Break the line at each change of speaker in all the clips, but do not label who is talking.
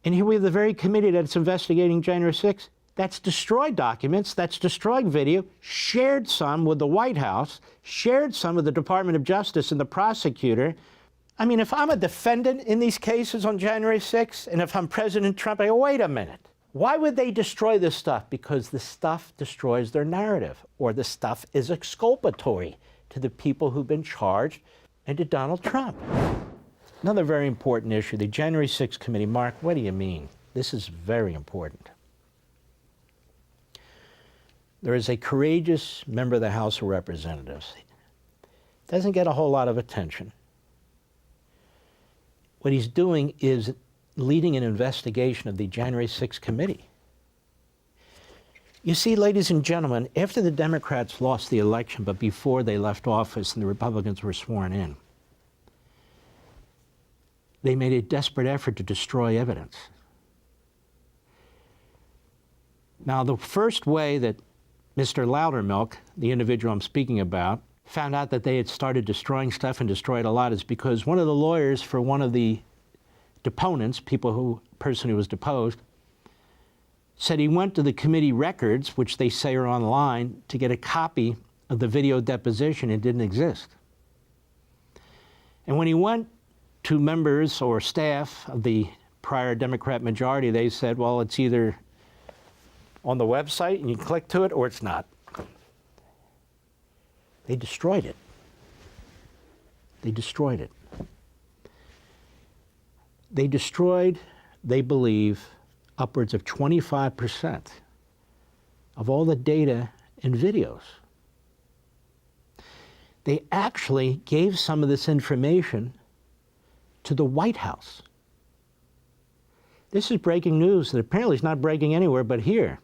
And here we have the very committee that's investigating January 6th that's destroyed documents, that's destroyed video, shared some with the White House, shared some with the Department of Justice and the prosecutor. I mean, if I'm a defendant in these cases on January 6th, and if I'm President Trump, I go, wait a minute. Why would they destroy this stuff? Because the stuff destroys their narrative, or the stuff is exculpatory to the people who've been charged and to Donald Trump. Another very important issue, the January 6th committee. Mark, what do you mean? This is very important. There is a courageous member of the House of Representatives. Doesn't get a whole lot of attention. What he's doing is leading an investigation of the January 6th committee. You see, ladies and gentlemen, after the Democrats lost the election, but before they left office and the Republicans were sworn in, they made a desperate effort to destroy evidence. Now, the first way that Mr. Loudermilk, the individual I'm speaking about, found out that they had started destroying stuff and destroyed a lot is because one of the lawyers for one of the deponents, person who was deposed, said he went to the committee records, which they say are online, to get a copy of the video deposition. It didn't exist. And when he went to members or staff of the prior Democrat majority, they said, well, it's either on the website and you click to it or it's not. They destroyed it. They destroyed it. They destroyed, they believe, upwards of 25% of all the data and videos. They actually gave some of this information to the White House. This is breaking news that apparently is not breaking anywhere but here.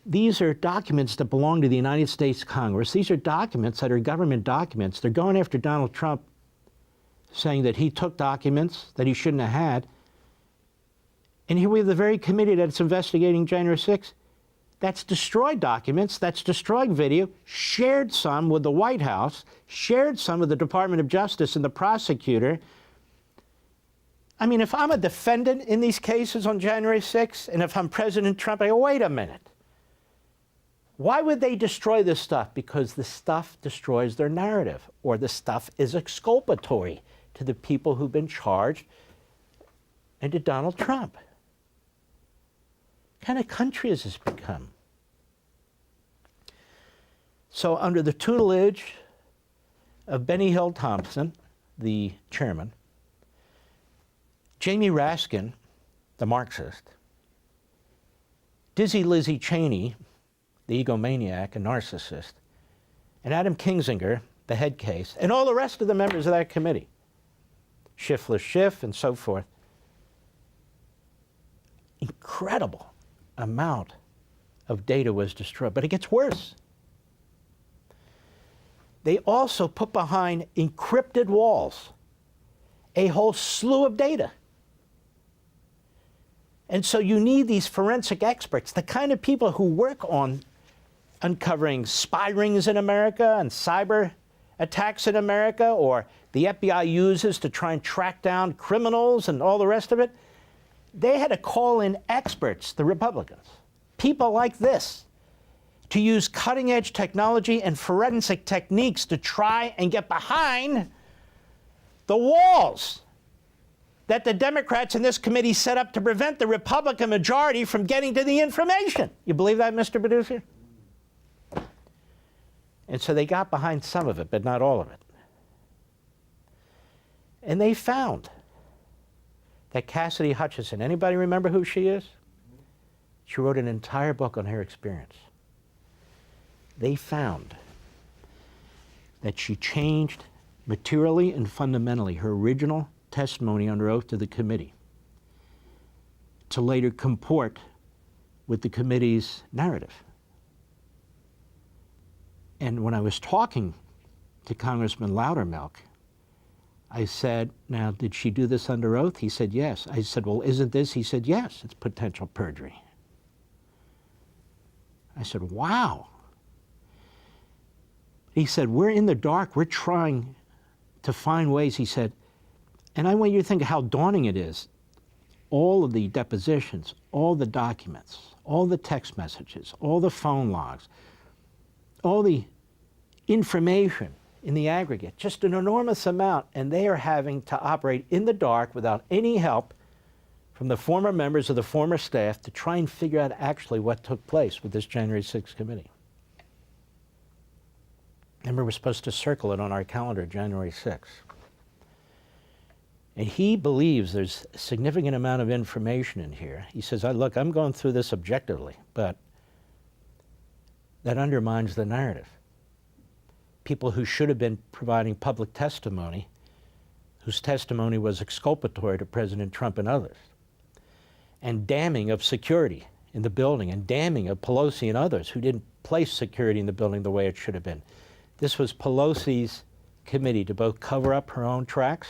These are documents that belong to the United States Congress. These are documents that are government documents. They're going after Donald Trump, saying that he took documents that he shouldn't have had. And here we have the very committee that's investigating January 6th that's destroyed documents, that's destroyed video, shared some with the White House, shared some with the Department of Justice and the prosecutor. I mean, if I'm a defendant in these cases on January 6th, and if I'm President Trump, I go, wait a minute. Why would they destroy this stuff? Because the stuff destroys their narrative, or the stuff is exculpatory to the people who've been charged and to Donald Trump. What kind of country has this become? So under the tutelage of Benny Hill Thompson, the chairman, Jamie Raskin, the Marxist, Dizzy Lizzie Cheney, the egomaniac and narcissist, and Adam Kinzinger, the head case, and all the rest of the members of that committee, Shiftless Schiff and so forth. Incredible amount of data was destroyed, but it gets worse. They also put behind encrypted walls a whole slew of data. And so you need these forensic experts, the kind of people who work on uncovering spy rings in America and cyber attacks in America, or the FBI uses to try and track down criminals and all the rest of it. They had to call in experts, the Republicans, people like this, to use cutting-edge technology and forensic techniques to try and get behind the walls that the Democrats in this committee set up to prevent the Republican majority from getting to the information. You believe that, Mr. Producer? And so they got behind some of it, but not all of it. And they found that Cassidy Hutchinson, anybody remember who she is? She wrote an entire book on her experience. They found that she changed materially and fundamentally her original testimony under oath to the committee to later comport with the committee's narrative. And when I was talking to Congressman Loudermilk, I said, now, did she do this under oath? He said, yes. I said, well, isn't this? He said, yes, it's potential perjury. I said, wow. He said, we're in the dark. We're trying to find ways, he said, and I want you to think of how daunting it is. all of the depositions, all the documents, all the text messages, all the phone logs, all the information in the aggregate, just an enormous amount, and they are having to operate in the dark without any help from the former members of the former staff to try and figure out actually what took place with this January 6th committee. Remember, we're supposed to circle it on our calendar, January 6th. And he believes there's a significant amount of information in here. He says, look, I'm going through this objectively, but that undermines the narrative. People who should have been providing public testimony, whose testimony was exculpatory to President Trump and others, and damning of security in the building, and damning of Pelosi and others who didn't place security in the building the way it should have been. This was Pelosi's committee to both cover up her own tracks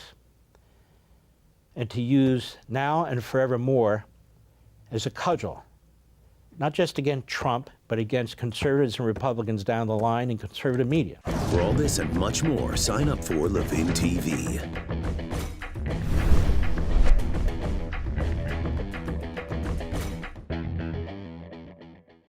and to use now and forevermore as a cudgel, not just against Trump, but against conservatives and Republicans down the line and conservative media.
For all this and much more, sign up for Levin TV.